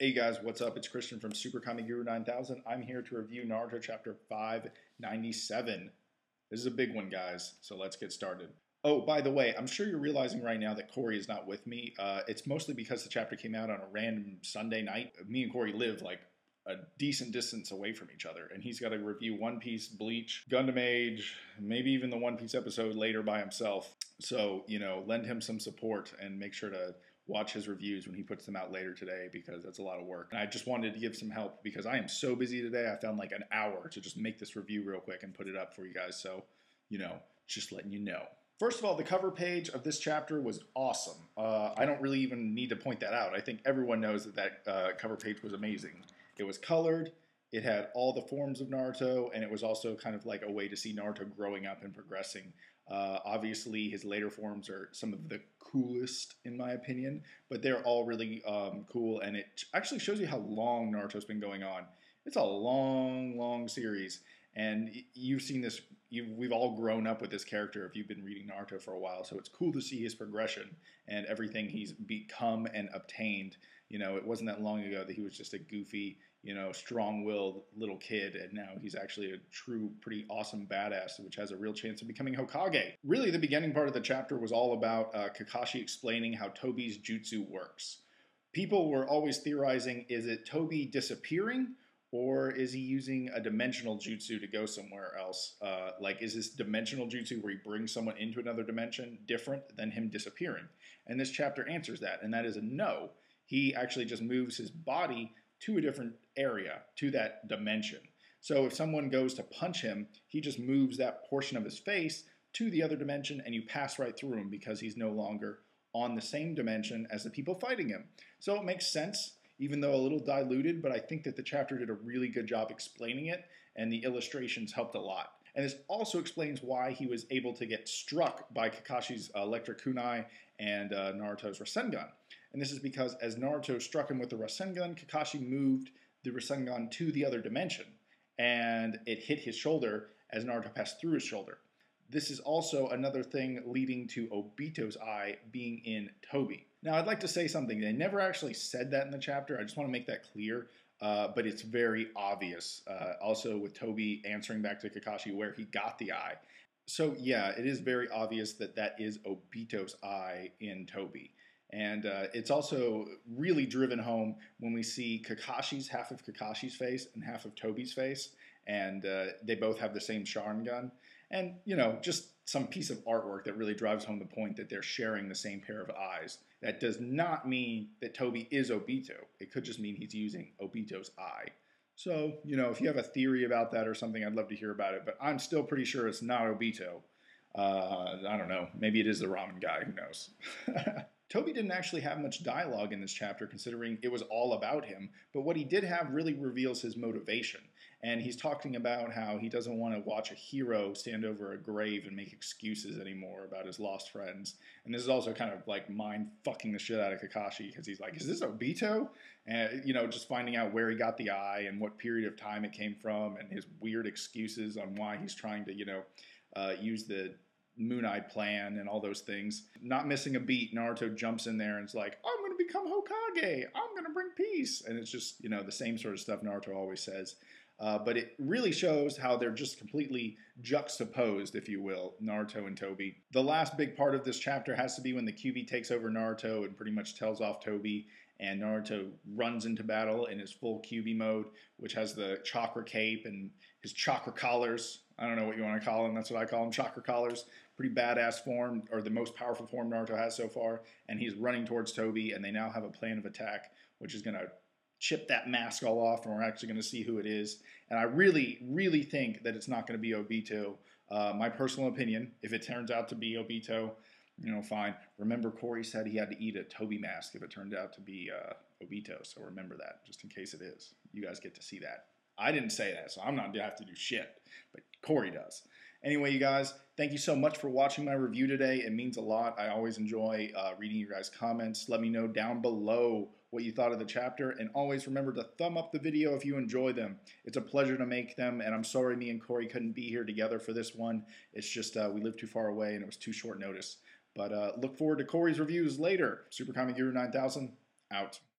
Hey guys, what's up? It's Christian from SuperKamiGuru9000. I'm here to review Naruto chapter 597. This is a big one, guys, so let's get started. Oh, by the way, I'm sure you're realizing right now that Corey is not with me. It's mostly because the chapter came out on a random Sunday night. Me and Corey live like a decent distance away from each other, and he's got to review One Piece, Bleach, Gundam Age, maybe even the One Piece episode later by himself. So, lend him some support and make sure to watch his reviews when he puts them out later today, because that's a lot of work. And I just wanted to give some help because I am so busy today. I found like an hour to just make this review real quick and put it up for you guys. So, just letting you know. First of all, the cover page of this chapter was awesome. I don't really even need to point that out. I think everyone knows that cover page was amazing. It was colored, it had all the forms of Naruto, and it was also kind of like a way to see Naruto growing up and progressing. Obviously, his later forms are some of the coolest, in my opinion, but they're all really cool, and it actually shows you how long Naruto's been going on. It's a long, long series, and you've seen this, we've all grown up with this character if you've been reading Naruto for a while, so it's cool to see his progression and everything he's become and obtained. It wasn't that long ago that he was just a goofy, strong-willed little kid, and now he's actually a true, pretty awesome badass, which has a real chance of becoming Hokage. Really, the beginning part of the chapter was all about Kakashi explaining how Tobi's jutsu works. People were always theorizing, is it Tobi disappearing, or is he using a dimensional jutsu to go somewhere else? Is this dimensional jutsu where he brings someone into another dimension different than him disappearing? And this chapter answers that, and that is a no. He actually just moves his body to a different area, to that dimension. So if someone goes to punch him, he just moves that portion of his face to the other dimension, and you pass right through him because he's no longer on the same dimension as the people fighting him. So it makes sense, even though a little diluted, but I think that the chapter did a really good job explaining it, and the illustrations helped a lot. And this also explains why he was able to get struck by Kakashi's electric kunai and Naruto's Rasengan. And this is because as Naruto struck him with the Rasengan, Kakashi moved the Rasengan to the other dimension, and it hit his shoulder as Naruto passed through his shoulder. This is also another thing leading to Obito's Eye being in Tobi. Now, I'd like to say something. They never actually said that in the chapter. I just want to make that clear. But it's very obvious. Also with Tobi answering back to Kakashi where he got the eye. So yeah, it is very obvious that that is Obito's Eye in Tobi. And it's also really driven home when we see half of Kakashi's face and half of Tobi's face. And they both have the same Sharingan. And, just some piece of artwork that really drives home the point that they're sharing the same pair of eyes. That does not mean that Tobi is Obito. It could just mean he's using Obito's eye. So, if you have a theory about that or something, I'd love to hear about it. But I'm still pretty sure it's not Obito. I don't know. Maybe it is the ramen guy. Who knows? Tobi didn't actually have much dialogue in this chapter, considering it was all about him, but what he did have really reveals his motivation. And he's talking about how he doesn't want to watch a hero stand over a grave and make excuses anymore about his lost friends. And this is also kind of like mind-fucking the shit out of Kakashi, because he's like, is this Obito? And, just finding out where he got the eye and what period of time it came from, and his weird excuses on why he's trying to, use the Moon-Eyed plan and all those things. Not missing a beat, Naruto jumps in there and is like, I'm going to become Hokage. I'm going to bring peace. And it's just, the same sort of stuff Naruto always says. But it really shows how they're just completely juxtaposed, if you will, Naruto and Tobi. The last big part of this chapter has to be when the QB takes over Naruto and pretty much tells off Tobi, and Naruto runs into battle in his full QB mode, which has the chakra cape and his chakra collars. I don't know what you want to call them. That's what I call them, chakra collars. Pretty badass form, or the most powerful form Naruto has so far. And he's running towards Tobi, and they now have a plan of attack, which is going to chip that mask all off, and we're actually going to see who it is. And I really, really think that it's not going to be Obito. My personal opinion, if it turns out to be Obito, fine. Remember, Corey said he had to eat a Tobi mask if it turned out to be Obito, so remember that, just in case it is. You guys get to see that. I didn't say that, so I'm not going to have to do shit, but Corey does. Anyway, you guys, thank you so much for watching my review today. It means a lot. I always enjoy reading your guys' comments. Let me know down below what you thought of the chapter, and always remember to thumb up the video if you enjoy them. It's a pleasure to make them, and I'm sorry me and Corey couldn't be here together for this one. It's just we live too far away, and it was too short notice. But look forward to Corey's reviews later. SuperKamiGuru9000, out.